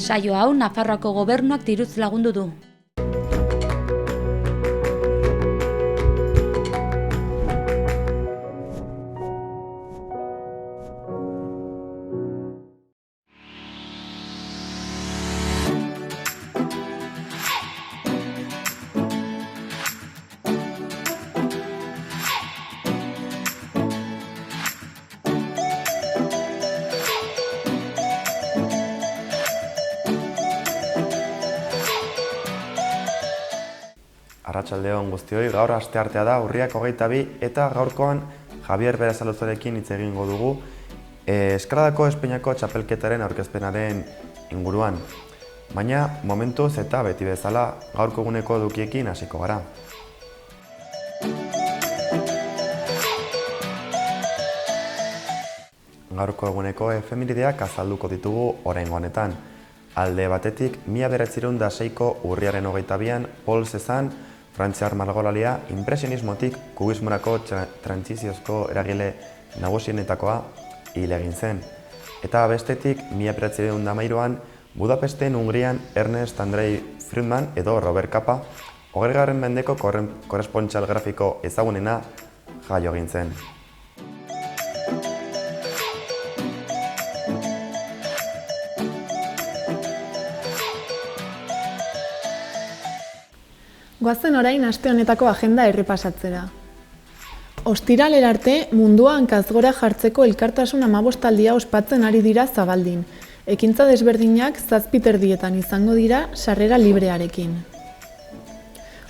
Saio hau Nafarroako gobernuak diruz lagundu du. Arratsaldeon guztioi, gaur asteartea da, urriak 22 eta gaurkoan Javier Berasaluzarekin hitz egingo dugu Eskaladako Espeñako txapelketaren aurkezpenaren inguruan. Baina momentuz eta beti bezala gaurko eguneko edukiekin hasiko gara. Gaurko eguneko efemerideak azalduko ditugu oraingo honetan. Alde batetik, 1906ko urriaren 22an Paul Cézanne, frantziar margolaria, impresionismotik kubismorako trantsiziozko eragile nagusienetakoa hil egin zen. Eta bestetik, 1913an Budapesten, Hungrian, Ernest Andrei Friedman edo Robert Capa, 20. mendeko korrespontxal grafiko ezagunena jaio egin zen. Goazen orain aste honetako agenda errepasatzera. Ostiralera arte mundua hankaz gora jartzeko elkartasun 15aldia ospatzen ari dira Zabaldin. Ekintza desberdinak 7:30 izango dira sarrera librearekin.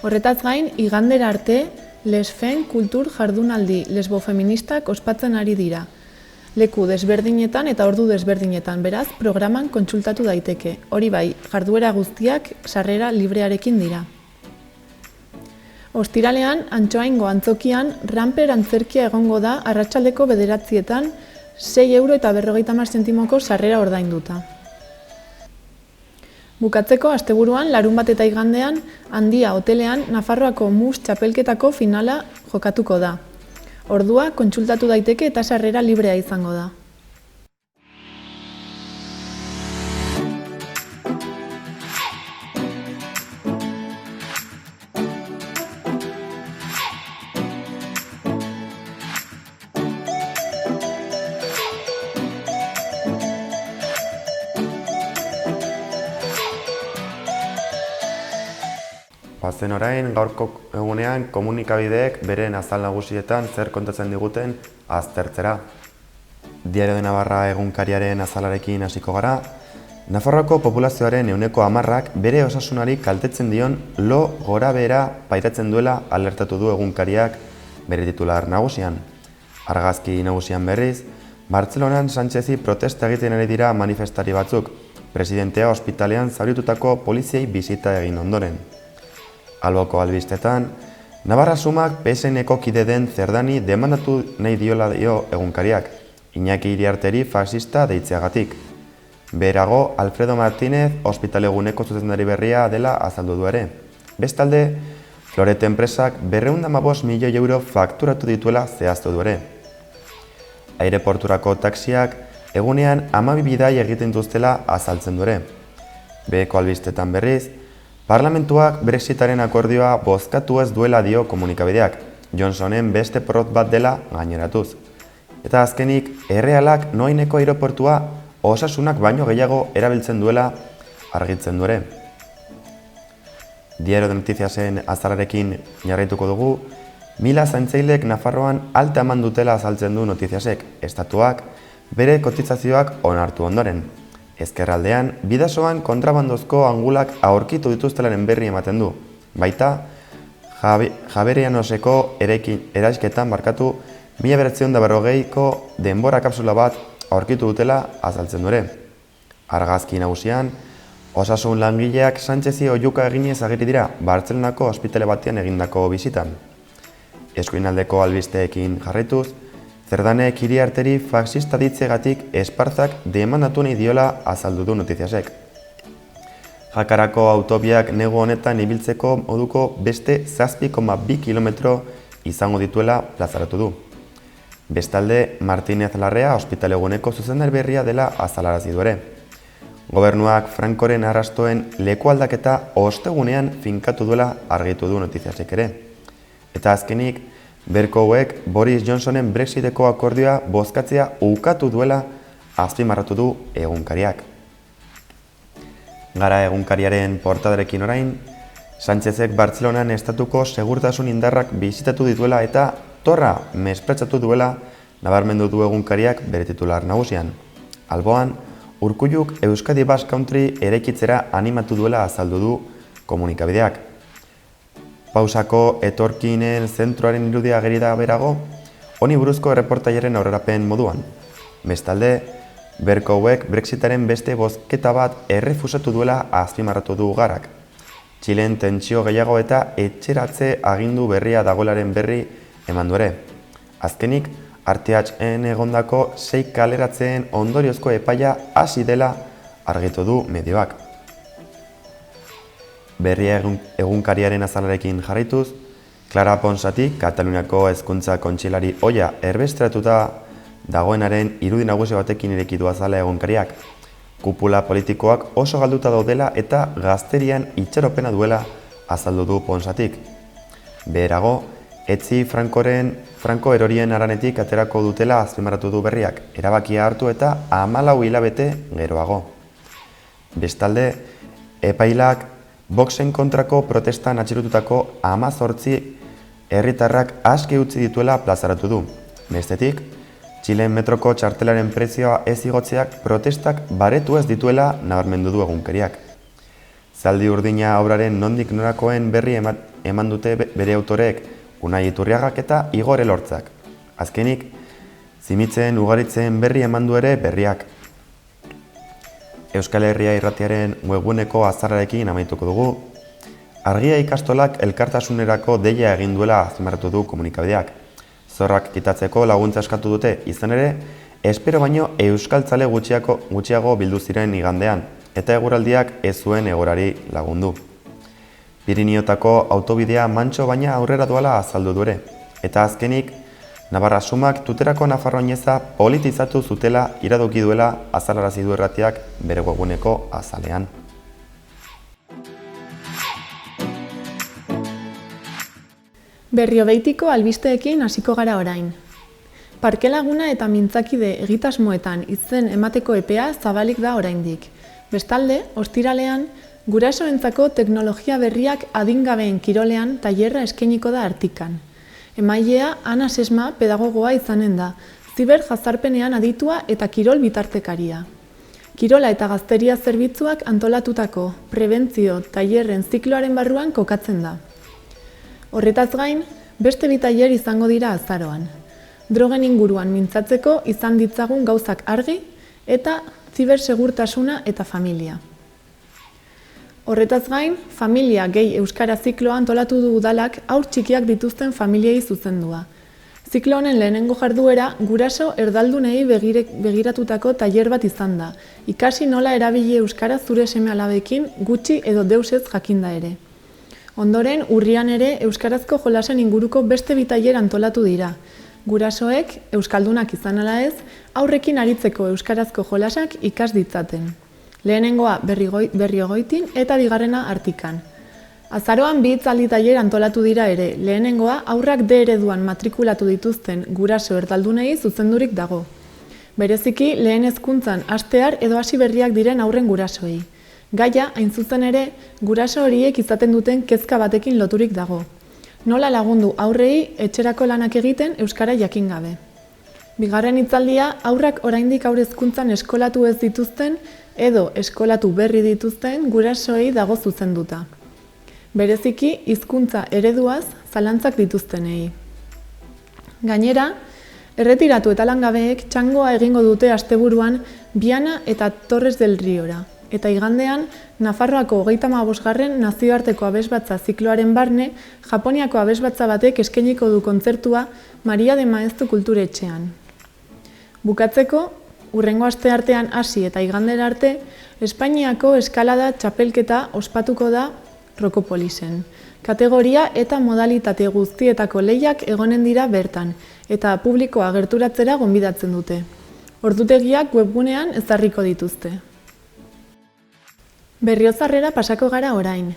Horretaz gain, igandera arte Lesfen kultur jardunaldi lesbofeministak ospatzen ari dira. Leku desberdinetan eta ordu desberdinetan, beraz, programan kontsultatu daiteke. Hori bai, jarduera guztiak sarrera librearekin dira. Ostiralean, Antsoaingo antzokian, ramper antzerkia egongo da arratsaldeko 9:00 €6,50 sarrera ordainduta. Bukatzeko asteburuan, larunbat eta igandean, Handia hotelean Nafarroako mus txapelketako finala jokatuko da. Ordua kontsultatu daiteke eta sarrera librea izango da. Bazen orain, gaurko egunean komunikabideek beren azal nagusietan zer kontatzen diguten aztertzera. Diario de Navarra egunkariaren azalarekin hasiko gara. Nafarroako populazioaren 10%ak bere osasunari kaltetzen dion lo gorabehera pairatzen duela alertatu du egunkariak bere titular nagusian. Argazki nagusian berriz, Bartzelonan Sánchezi protesta egiten ari dira manifestari batzuk, presidentea ospitalean zauritutako poliziei bisita egin ondoren. Alboko albistetan, Navarra Sumak PSN-eko kide den Zerdani demandatu nahi diola dio egunkariak, Iñaki Iriarteri fascista deitzeagatik. Beherago, Alfredo Martínez ospitaleguneko zuzendari berria dela azaldu du ere. Bestalde, Florete enpresak 215 milioi euro fakturatu dituela zehaztu du ere. Aireporturako taxiak egunean 12 bidai egiten duztela azaltzen du ere. Beheko albistetan berriz, Parlamentuak Brexitaren akordioa bozkatu ez duela dio komunikabideak, Johnsonen beste porrot bat dela gaineratuz. Eta azkenik, Errealak Noaineko aireportua osasunak baino gehiago erabiltzen duela argitzen du ere. Diario de Noticiasen azalarekin jarraituko dugu, 1000 zaintzailek Nafarroan alta eman dutela azaltzen du Noticiasek, estatuak bere kotizazioak onartu ondoren. Ezkerraldean, bidasoan kontrabandozko angulak aurkitu dituztelaren berri ematen du. Baita, Javerianoseko eraisketan 1940ko denbora kapsula bat aurkitu dutela azaltzen du ere. Argazki nagusian, osasun langileak Sánchezi oihuka eginez ageri dira Bartzelonako ospitale batean egindako bisitan. Eskuinaldeko albisteekin jarraituz, Zerdanek Iriarteri faxista ditzegatik Esparzak demandatu nahi diola azaldu du Noticiasek. Jakarako autobiak negu honetan ibiltzeko moduko beste 7,2 kilometro izango dituela plazaratu du. Bestalde, Martínez Larrea ospitaleguneko zuzendari berria dela azalarazi du ere. gobernuak Francoren arrastoen lekualdaketa ostegunean finkatu duela argitu du Notiziasek ere. Eta azkenik, Berkouek Boris Johnsonen Brexiteko akordioa bozkatzea ukatu duela azpimarratu du egunkariak. Gara egunkariaren portadarekin orain, Sánchezek Bartzelonan estatuko segurtasun indarrak bisitatu dituela eta torra mespretxatu duela nabarmendu du egunkariak bere titular nagusian. Alboan, Urkulluk Euskadi Basque Country eraikitzera animatu duela azaldu du komunikabideak. Pausako etorkinen zentroaren irudia ageri da berago, honi buruzko erreportaiaren aurrerapen moduan. Bestalde, Berkouek Brexitaren beste bozketa bat errefusatu duela azpimarratu du Garak. Txilen tentsio gehiago eta etxeratze agindu berria dagoelaren berri eman du ere. Azkenik, RTHen egondako 6 kaleratzeen ondoriozko epaia hasi dela argitu du medioak. Berria egunkariaren azalarekin jarraituz, Clara Ponsati, Kataluniako hezkuntza kontseilari ohia erbestratuta dagoenaren irudi nagusi batekin irekitu azala egunkariak. Kupula politikoak oso galduta daudela eta gazterian itxaropena duela azaldu du Ponsatik. Beherago, etzi Franco erorien haranetik aterako dutela azpimarratu du berriak, erabakia hartu eta 14 hilabete geroago. Bestalde, epailak Voxen kontrako protestan atxilotutako 18 herritarrak aske utzi dituela plazaratu du. Bestetik, Txilen metroko txartelaren prezioa ez igotzeak protestak baretu ez dituela nabarmendu du egunkariak. Zaldi urdina obraren nondik norakoen berri eman dute bere autoreek Unai Iturriagak eta Igor Elortzak. Azkenik, Zimitzen ugaritzen berri eman du ere berriak. Euskal Herria Irratiaren webguneko azarrarekin amaituko dugu. Argia ikastolak elkartasunerako deia egin duela azpimarratu du komunikabideak. Zorrak kitatzeko laguntza eskatu dute, izan ere, espero baino euskaltzale gutxiago bildu ziren igandean, eta eguraldiak ez zuen egorari lagundu. Pirinioetako autobidea mantso baina aurrera doala azaldu du ere, eta azkenik, Navarra Sumak tuterako nafarroineza politizatu zutela iradoki duela azalarazi du Irratiak bere webguneko azalean. Berriobeitiko albisteekin hasiko gara orain. Parke Laguna eta mintzakide egitasmoetan izen emateko epea zabalik da oraindik. Bestalde, ostiralean, gurasoentzako teknologia berriak adingabeen kirolean tailerra eskainiko da Artikan. Emailea Ana Sesma pedagogoa izanen da, ziber jazarpenean aditua eta kirol bitartekaria. Kirola eta gazteria zerbitzuak antolatutako prebentzio tailerren zikloaren barruan kokatzen da. Horretaz gain, beste 2 tailer izango dira azaroan. Drogen inguruan mintzatzeko izan ditzagun gauzak argi eta zibersegurtasuna eta familia. Horretaz gain, familia gehi euskara zikloa antolatu du udalak haur txikiak dituzten familiei zuzendua. Ziklo honen lehenengo jarduera guraso erdaldunei begiratutako tailer bat izan da, ikasi nola erabili euskara zure seme-alabekin gutxi edo deus ez jakinda ere. Ondoren, urrian ere euskarazko jolasen inguruko beste 2 tailer antolatu dira. Gurasoek, euskaldunak izan ala ez, aurrekin aritzeko euskarazko jolasak ikas ditzaten. Lehenengoa Berriogoitin eta bigarrena Artikan. Azaroan 2 hitzaldi tailer antolatu dira ere, lehenengoa aurrak D ereduan matrikulatu dituzten guraso erdaldunei zuzendurik dago. Bereziki, lehen hezkuntzan hastear edo hasi berriak diren aurren gurasoei. Gaia, hain zuzen ere, guraso horiek izaten duten kezka batekin loturik dago. Nola lagundu aurrei etxerako lanak egiten euskara jakin gabe. Bigarren hitzaldia, aurrak oraindik haur hezkuntzan eskolatu ez dituzten edo eskolatu berri dituzten gurasoei dago zuzenduta. Bereziki, hizkuntza ereduaz zalantzak dituztenei. Gainera, erretiratu eta langabeek txangoa egingo dute asteburuan Viana eta Torres del Riora. Eta igandean, Nafarroako 35. nazioarteko abesbatza zikloaren barne, Japoniako abesbatza batek eskainiko du kontzertua Maria de Maeztu kulturetxean. Bukatzeko, hurrengo asteartean hasi eta igandera arte, Espainiako eskalada txapelketa ospatuko da Rokopolisen. Kategoria eta modalitate guztietako lehiak egonen dira bertan, eta publikoa gerturatzera gonbidatzen dute. Ordutegiak webgunean ezarriko dituzte. Berriozarrera pasako gara orain.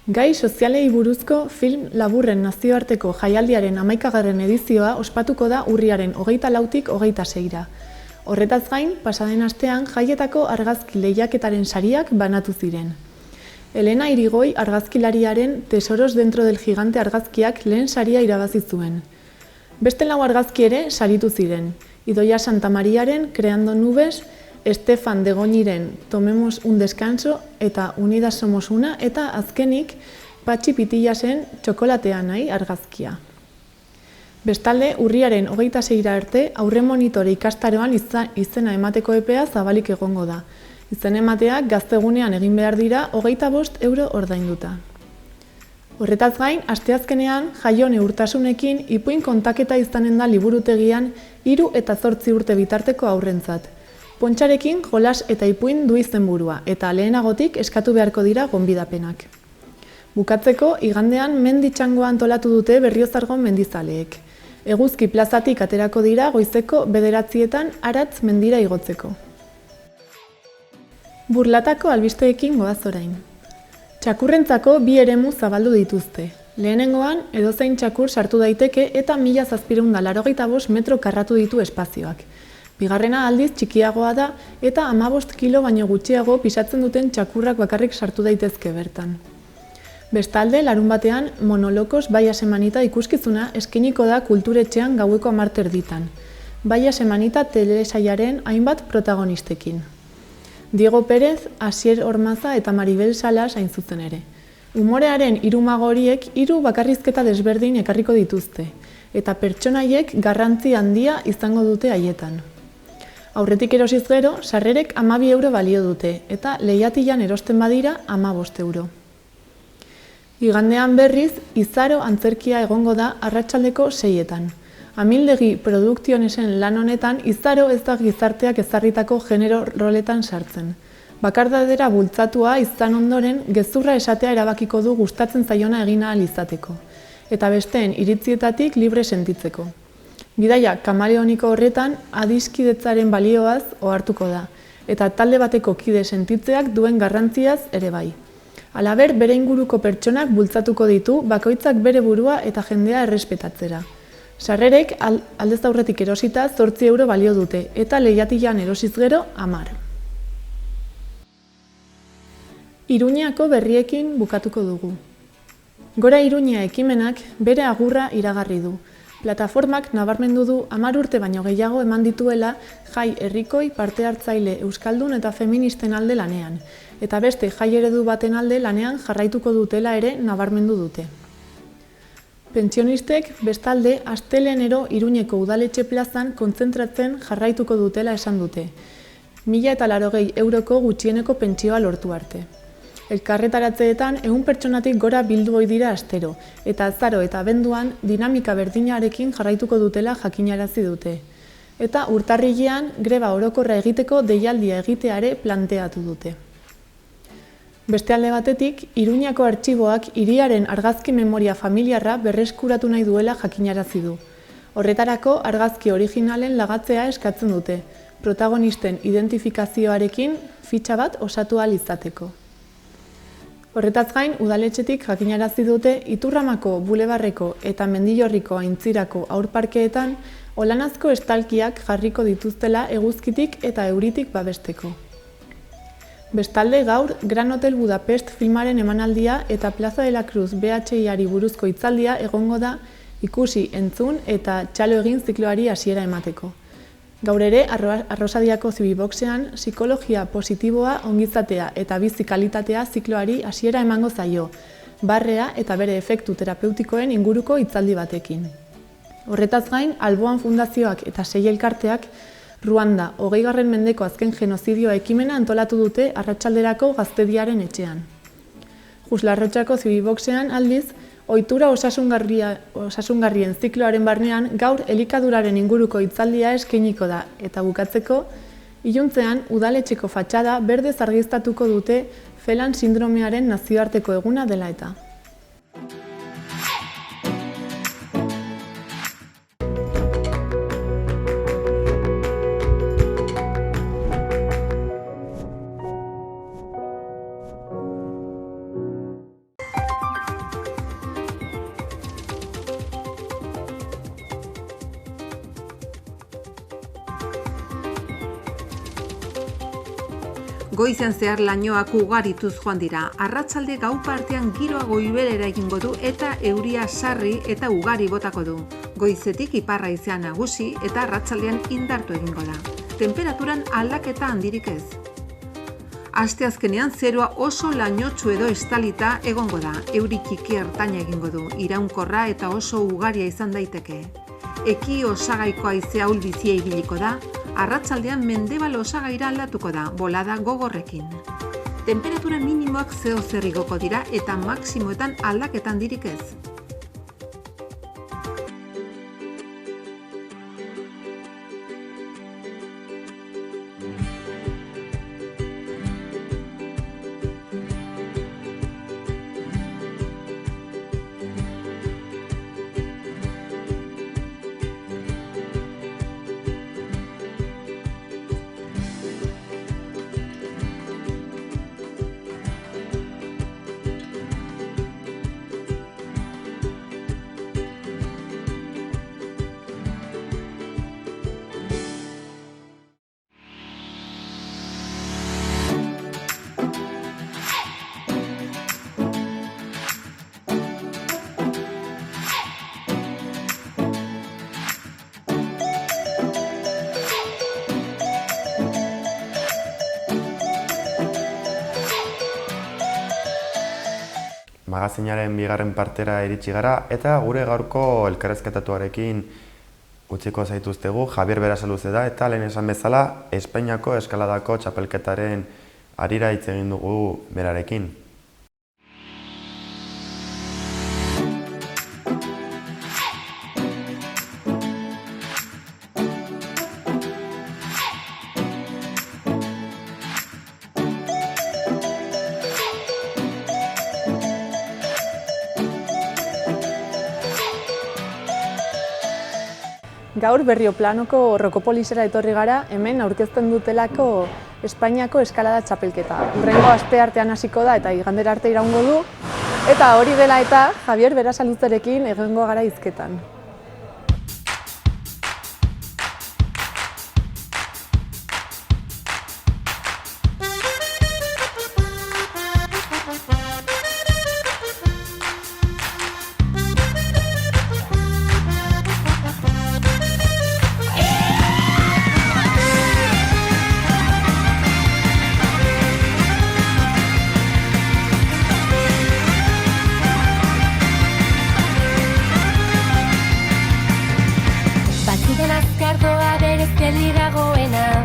Gai sozialei buruzko film laburren nazioarteko jaialdiaren 11. edizioa ospatuko da urriaren 24tik 26ra. Horretaz gain, pasaden astean jaietako argazki lehiaketaren sariak banatu ziren. Elena Irigoi argazkilariaren Tesoros dentro del gigante argazkiak lehen saria irabazi zuen. Beste 4 argazki ere saritu ziren. Idoia Santamariaren Creando nubes, Estefan de Goñiren Tomemos un descanso eta Unidas somos una eta azkenik Patxi Pitillasen Txokolatea nahi argazkia. Bestalde, urriaren 26ra arte aurre monitore ikastaroan izena emateko epea zabalik egongo da. Izen emateak gaztegunean egin behar dira 25 euro ordainduta. Horretaz gain, asteazkenean jaio neurtasunekin ipuin kontaketa izanen da liburutegian 3 eta 8 urte bitarteko aurrentzat. Pontxarekin jolas eta ipuin du izenburua eta lehenagotik eskatu beharko dira gonbidapenak. Bukatzeko, igandean menditxangoa antolatu dute Berriozargo mendizaleek. Eguzki plazatik aterako dira goizeko 9etan aratz mendira igotzeko. Burlatako albisteekin goaz orain. Txakurrentzako 2 eremu zabaldu dituzte. Lehenengoan, edozein txakur sartu daiteke eta 1785 metro karratu ditu espazioak. Bigarrena aldiz txikiagoa da eta 15 kilo baino gutxiago pisatzen duten txakurrak bakarrik sartu daitezke bertan. Bestalde, larunbatean, Monolokos Baia Semanita ikuskizuna eskainiko da kulturetxean gaueko 10 Baia Semanita telesaiaren hainbat protagonistekin. Diego Pérez, Asier Ormaza eta Maribel Salas hain zuzen ere. Umorearen 3 mago horiek 3 bakarrizketa desberdin ekarriko dituzte, eta pertsonaiek garrantzi handia izango dute haietan. Aurretik erosiz gero, sarrerek 12 euro balio dute, eta lehiatilan erosten badira 15 euro. Igandean berriz, Izaro antzerkia egongo da arratsaldeko 6etan. Amildegi Produktionesen lan honetan, Izaro ez da gizarteak ezarritako genero roletan sartzen. Bakardadera bultzatua izan ondoren, gezurra esatea erabakiko du gustatzen zaiona egin ahal izateko, eta besteen iritzietatik libre sentitzeko. Bidaia kamaleoniko horretan adiskidetzaren balioaz ohartuko da, eta talde bateko kide sentitzeak duen garrantziaz ere bai. Halaber, bere inguruko pertsonak bultzatuko ditu bakoitzak bere burua eta jendea errespetatzera. Sarrerek aldez aurretik erosita 8 euro balio dute, eta lehiatilan erosiz gero 10. Iruñeako berriekin bukatuko dugu. Gora Iruñea ekimenak bere agurra iragarri du. Plataformak nabarmendu du 10 urte baino gehiago eman dituela jai herrikoi parte hartzaile euskaldun eta feministen alde lanean, eta beste jai eredu baten alde lanean jarraituko dutela ere nabarmendu dute. Pentsionistek bestalde astelehenero Iruñeko udaletxe plazan kontzentratzen jarraituko dutela esan dute, 1.080 euroko gutxieneko pentsioa lortu arte. Elkarretaratzeetan 100 pertsonatik gora bildu ohi dira astero, eta azaro eta abenduan dinamika berdinarekin jarraituko dutela jakinarazi dute. Eta urtarrilean greba orokorra egiteko deialdia egiteare planteatu dute. Beste alde batetik, Iruñako artxiboak hiriaren argazki memoria familiarra berreskuratu nahi duela jakinarazi du. Horretarako argazki originalen lagatzea eskatzen dute, protagonisten identifikazioarekin fitxa bat osatu ahal izateko. Horretaz gain, udaletxetik jakinarazi dute Iturramako, Bulebarreko eta Mendillorriko aintzirako aurparkeetan olanazko estalkiak jarriko dituztela eguzkitik eta euritik babesteko. Bestalde gaur, Gran Hotel Budapest filmaren emanaldia eta Plaza de la Cruz BHIari buruzko hitzaldia egongo da ikusi, entzun eta txalo egin zikloari hasiera emateko. Gaur ere, Arrosadiako Zibiboxean, psikologia positiboa, ongizatea eta bizi kalitatea zikloari hasiera emango zaio, barrea eta bere efektu terapeutikoen inguruko hitzaldi batekin. Horretaz gain, Alboan Fundazioak eta 6 elkarteak Ruanda, 20. mendeko azken genozidioa ekimena antolatu dute arratsalderako Gaztediaren etxean. Juslarrotxako Zibiboxean aldiz, ohitura osasungarrien zikloaren barnean gaur elikaduraren inguruko hitzaldia eskainiko da, eta bukatzeko, iluntzean udaletxeko fatxada berdez argiztatuko dute Felan sindromearen nazioarteko eguna dela eta. Goizean zehar lainoak ugarituz joan dira. Arratsalde gau partean giroa goibelera egingo du eta euria sarri eta ugari botako du. Goizetik ipar haizea nagusi eta arratsaldean indartu egingo da. Temperaturan aldaketa handirik ez. Asteazkenean zerua oso lainotsu edo estalita egongo da. Euri txiki ertaina egingo du. Iraunkorra eta oso ugaria izan daiteke. Eki osagaiko haizea ahul-bizia ibiliko da. Arratsaldean mendebal osagaira aldatuko da, bolada gogorrekin. Temperatura minimoak zeozer igoko dira eta maximoetan aldaketa handirik ez. Magazinaren bigarren partera iritsi gara eta gure gaurko elkarrezketatuarekin utziko zaituztegu Javier Berasaluze da eta lehen esan bezala Espainiako eskaladako txapelketaren harira hitz egin dugu berarekin. Gaur Berrioplanoko Rokopolisera etorri gara, hemen aurkezten dutelako Espainiako eskalada txapelketa. Hurrengo asteartean hasiko da eta igandera arte iraungo du, eta hori dela eta Javier Berasaluzerekin egongo gara hizketan.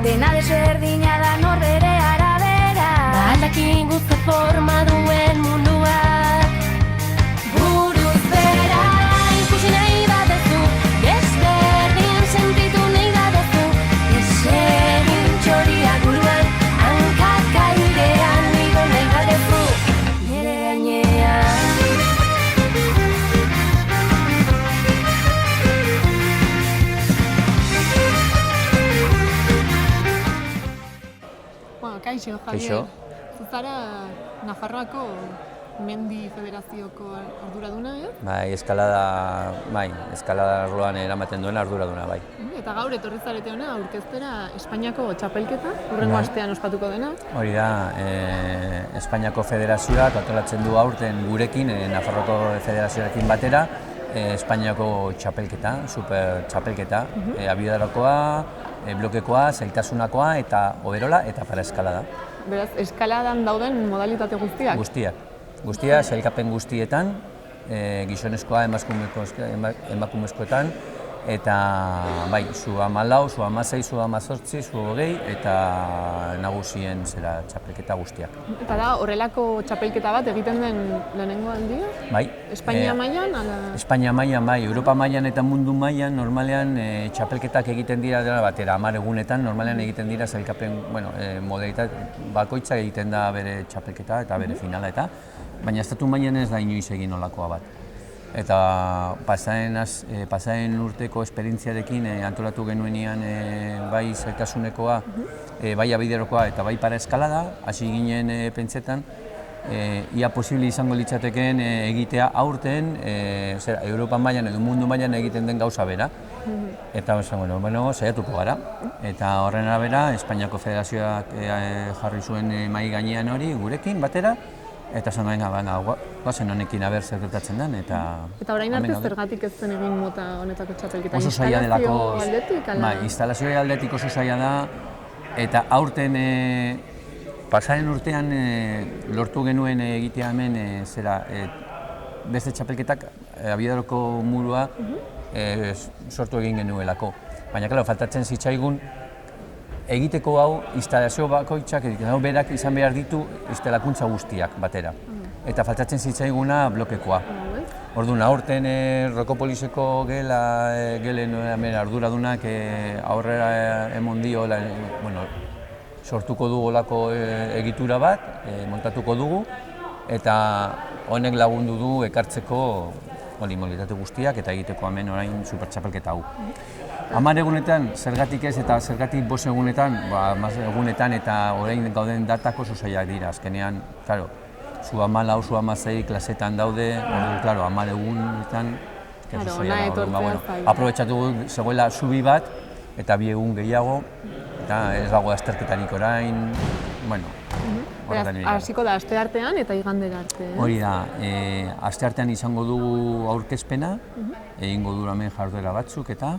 Dena desberdina da norrere arabera. Badakin guzti forma duen munduak buruz bera. Ikusi nahi badezu, desberdin sentitu nahi badezu. Desegin txoria buruan, hankak airean igo nahi badezu. Nere gainean Kaixo, Javier. Zuzara Nafarroako Mendi Federazioko arduraduna, Bai, eskalada arloan eramaten duena arduraduna, bai. Eta gaur etorri zarete hona aurkeztera Espainiako txapelketa, hurrengo astean ospatuko dena. Hori da, Espainiako Federazioak antolatzen du aurten gurekin, Nafarroako Federazioarekin batera, Espainiako txapelketa, super txapelketa, abidarakoa, blokekoa, zailtasunakoa eta overola eta para eskalada. Beraz, eskaladan dauden modalitate guztiak? Guztiak, sailkapen guztietan, gizonezkoa, emakumezkoetan, eta bai, zu 14, zu 16, zu 18, zu 20 eta nagusien zera txapelketa guztiak. Eta da, horrelako txapelketa bat egiten den lehenengo aldia? Bai. Espainia mailan? Espainia mailan, bai. Europa mailan eta mundu mailan normalean txapelketak egiten dira batera, 10 egunetan normalean egiten dira zailkapen, modalitate bakoitza egiten da bere txapelketa eta bere finala eta, baina estatu mailan ez da inoiz egin olakoa bat. Eta pasaren urteko esperientziarekin antolatu genuenean bai zailtasunekoa, bai abiderokoa eta bai para eskalada, hasi ginen pentsetan, ia posible izango litzatekeen egitea aurten Europa mailan edo mundu mailan egiten den gauza bera. Eta bueno, saiatuko gara. Eta horren arabera, Espainiako Federazioak jarri zuen mahai gainean hori gurekin batera, eta esan guazen honekin aber zer gertatzen den, eta orain arte zergatik ez zen egin mota honetako txapelketa? Oso zaila delako, instalazio aldetik oso zaila da, eta aurten pasaren urtean lortu genuen egitea hemen beste txapelketak Abiadoroko murua sortu egin genuelako. Baina, faltatzen zitzaigun egiteko hau instalazio bakoitzak, berak izan behar ditu instalakuntza guztiak batera. Eta faltatzen zitzaiguna blokekoa. Orduan, aurten Rokopoliseko gelen arduradunak aurrera emon dio, sortuko dugu olako egitura bat, montatuko dugu, eta honek lagundu du ekartzeko modalitate guztiak eta egiteko hemen orain supertxapelketa hau. 10 egunetan, zergatik ez eta zergatik 5 egunetan, egunetan eta orain gauden datak oso zailak dira. Azkenean, zu 14, zu 16 klasetan daude, 10 egunetan, oso zaila da. Aprobetxatu zegoela zubi bat eta 2 egun gehiago, eta ez dago azterketarik orain, hasiko da asteartean eta igandera arte. Hori da, asteartean izango dugu aurkezpena, egingo du hemen jarduera batzuk eta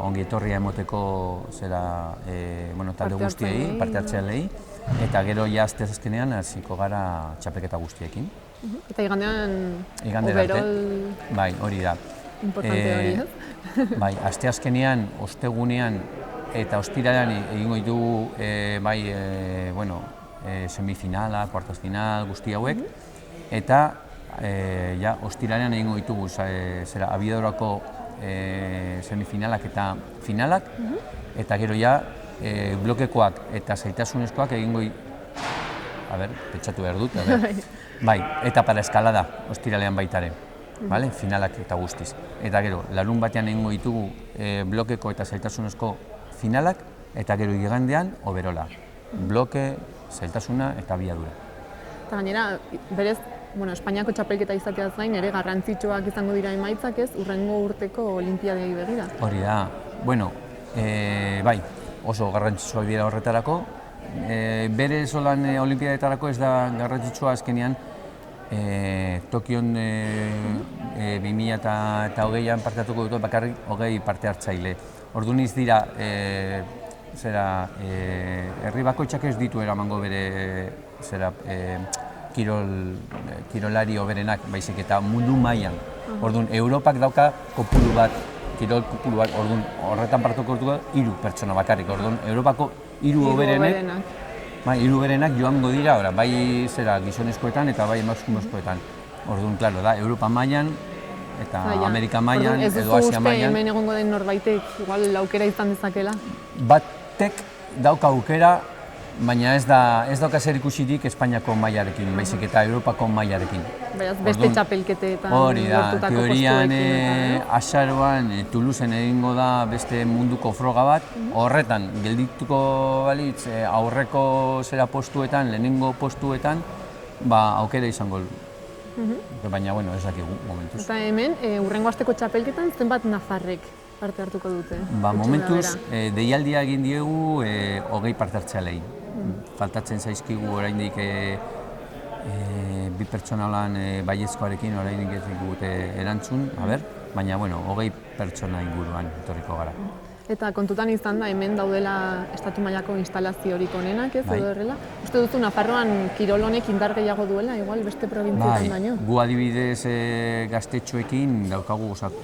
ongi etorria emoteko talde guztiei, parte hartzaileei, eta gero asteazkenean hasiko gara txapelketa guztiekin. Eta igandean overall... Bai, hori da. Importante hori, ez? Bai, asteazkenean, ostegunean eta ostiralean egingo ditugu semifinala, kuartos final, guzti hauek, eta ostiralean egingo ditugu Abiadorako semifinalak eta finalak, eta gero blokekoak eta zailtasunezkoak egingo pentsatu behar dut, bai, eta para eskalada ostiralean baitare, finalak eta guztiz. Eta gero, larun batean egingo ditugu blokeko eta zailtasunezko finalak, eta gero igandean overola. Bloke, zailtasuna eta abiadura. Eta gainera, berez, Espainiako txapelketa izateaz gain, ere garrantzitsuak izango dira emaitzak ez, urrengo urteko olimpiadei begira. Hori da, bai, oso garrantzitsuak dira horretarako. Bere solan olimpiadetarako ez da garrantzitsua azkenean Tokion 2020an parte hartuko dut bakarrik 20 parte hartzaile. Orduan ez dira, herri bakoitzak ez ditu eramango bere kirolari hoberenak, baizik eta mundu mailan. Orduan, Europak dauka kopuru bat, kirol kopuru bat, orduan, horretan partuko dugu 3 pertsona bakarrik. Orduan, Europako 3 hoberenak joango dira, bai gizonezkoetan eta bai emakumezkoetan. Orduan, klaro da, Europa mailan eta Amerika mailan edo Asia mailan. Ez duzu uste hemen egongo den norbaitek igual aukera izan dezakela? Batek dauka aukera, baina ez dauka zer ikusirik Espainiako mailarekin, baizik eta Europako mailarekin. Beraz, beste txapelketetan hori da, lortutako teorian postuekin. azaroan Toulousen egingo da beste munduko froga bat, horretan geldituko balitz aurreko postuetan, lehenengo postuetan, aukera izango du. Baina, ez dakigu momentuz. Eta hemen, hurrengo asteko txapelketan zenbat nafarrek parte hartuko dute? Momentuz, deialdia egin diegu 20 parte hartzailei. Faltatzen zaizkigu oraindik 2 pertsona holan baiezkoarekin oraindik ez digute erantzun, baina 20 pertsona inguruan etorriko gara. Eta kontutan izan da, hemen daudela estatu mailako instalaziorik onenak ez, edo horrela? Uste duzu Nafarroan kirol honek indar gehiago duela, igual beste probintzietan baino? Gu adibidez gaztetxoekin daukagu 100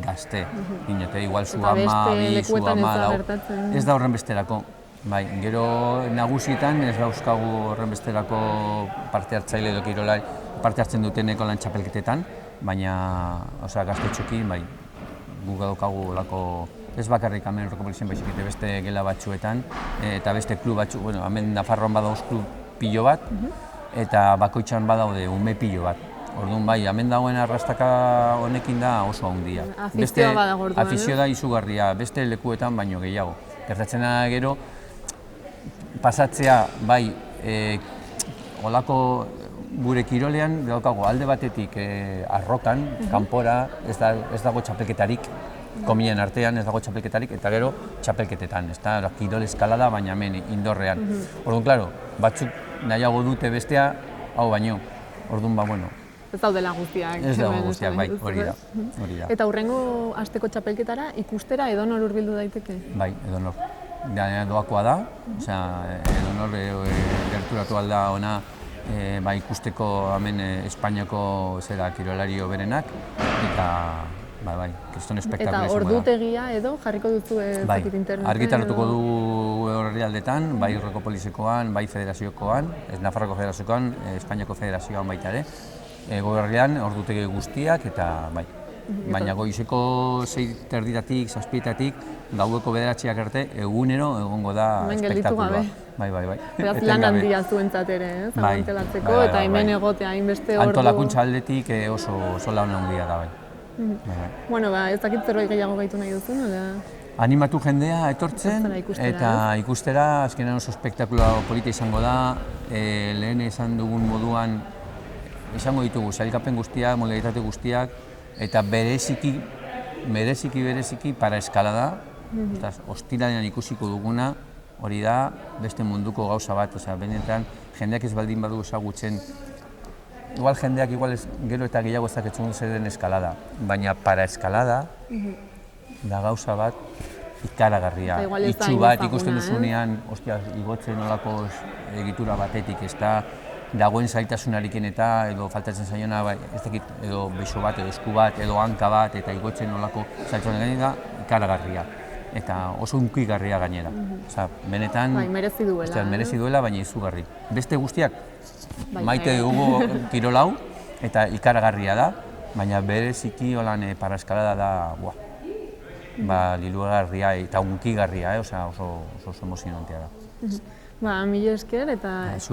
gazte, igual zu 12, zu 14, ez da horren besterako. Gero nagusietan ez dauzkagu horren besterako parte hartzaile edo kirolari parte hartzen duteneko lan txapelketetan, baina gaztetxoekin guk daukagu olako ez bakarrik hemen Rokopolisen baizik eta beste gela batzuetan eta beste klub batzuk, hemen Nafarroan badauz klub pilo bat eta bakoitzan badaude ume pilo bat. Orduan hemen dagoen arrastaka honekin da oso handia. Afizioa badago orduan, afizioa da izugarria, beste lekuetan baino gehiago. Gertatzen da gero, pasatzea, bai, olako gure kirolean, daukago alde batetik arrokan, kanpora, ez dago txapelketarik, kominen artean ez dago txapelketarik, eta gero txapelketetan, ez da, kirol eskalada, baina hemen indorrean. Orduan, klaro, batzuk nahiago dute bestea, hau baino. Orduan, bueno. Ez daudela guztiak. Ez dago guztiak, bai, hori da. Eta hurrengo asteko txapelketara ikustera edonor hurbildu daiteke? Bai, edonor. Doakoa da, edonor gerturatu alda ona ikusteko hemen Espainiako kirolari hoberenak, eta bai, kriston espektakulo izango da. Eta ordutegia edo jarriko duzu ezakit interneten? Bai, argitaratuko du herrialdetan, bai Eurokopolizekoan, bai Federaziokoan, Nafarroko Federaziokoan, Espainiako Federazioan baita ere, goberrian ordutegi guztiak eta bai. Baina goizeko 6:30-tik, 7:00-tik, gaueko 9:00-ak arte, egunero egongo da espektakuloa. Bai. Beraz lan handia zuentzat ere, antolatzeko, eta hemen egotea hainbeste ordu. Antolakuntza aldetik oso lan handia da, bai. Bueno, ez dakit zerbait gehiago gaitu nahi duzu, nola? Animatu jendea etortzen, eta ikustera, azkenean oso espektakuloa polita izango da, lehen esan dugun moduan, izango ditugu sailkapen guztiak, modalitate guztiak, eta bereziki para eskalada, ostiralean ikusiko duguna, hori da beste munduko gauza bat, benetan jendeak ez baldin badu ezagutzen, igual jendeak gero eta gehiago ezaketzen zer den eskalada, baina para eskalada da gauza bat ikaragarria, itxu bat ikusten duzunean, igotzen nolako egitura batetik, ez da, dagoen zailtasunarekin eta edo faltatzen zaiona, ez dakit, edo beso bat, edo esku bat, edo hanka bat, eta igotzen nolako zailtasunarekin da, ikaragarria. Eta oso hunkigarria gainera. Benetan, merezi duela, baina izugarri. Beste guztiak, maite dugu kirol hau, eta ikaragarria da, baina bereziki holan para eskalada da, lilugarria eta hunkigarria, oso emozionantea da. Mila esker eta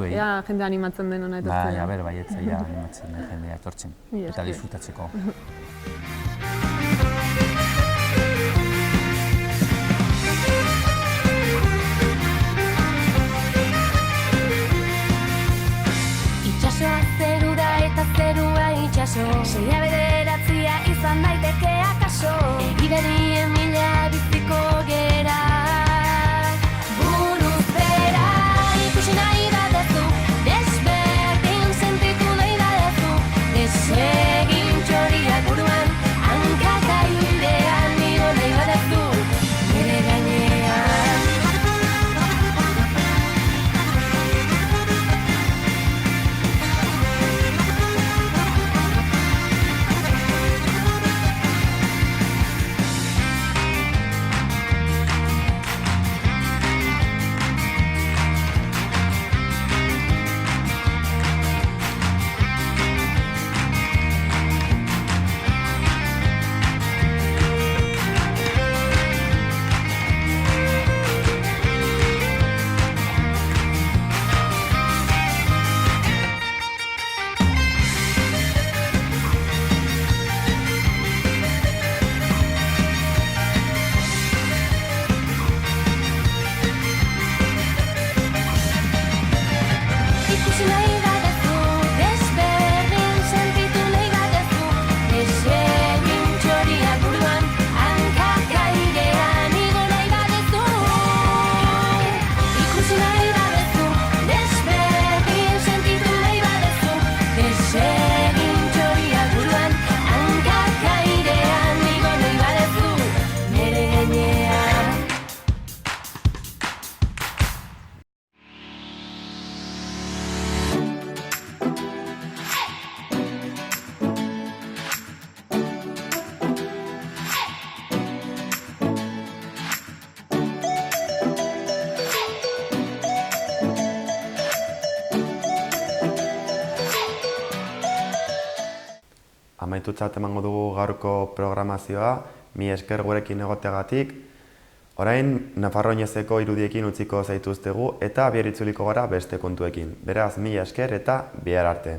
ea jende animatzen den hona etortzea. Baietzaia animatzen den jendea etortzen eta disfrutatzeko. Itxasoa zeru da eta zerua itxaso, seia bederatzia izan daiteke akaso, egiberien mila biziko gera. Ikusi nahi badezu, desberdin sentitu nahi badezu, desegin txoriak buruan, hankak airean igo nahi badezu, nire gainean. Amaitutzat emango dugu gaurko programazioa, mila esker gurekin egoteagatik. Orain, Nafarro Oinezeko irudiekin utziko zaituztegu eta bihar itzuliko gara beste kontuekin. Beraz, mila esker eta bihar arte.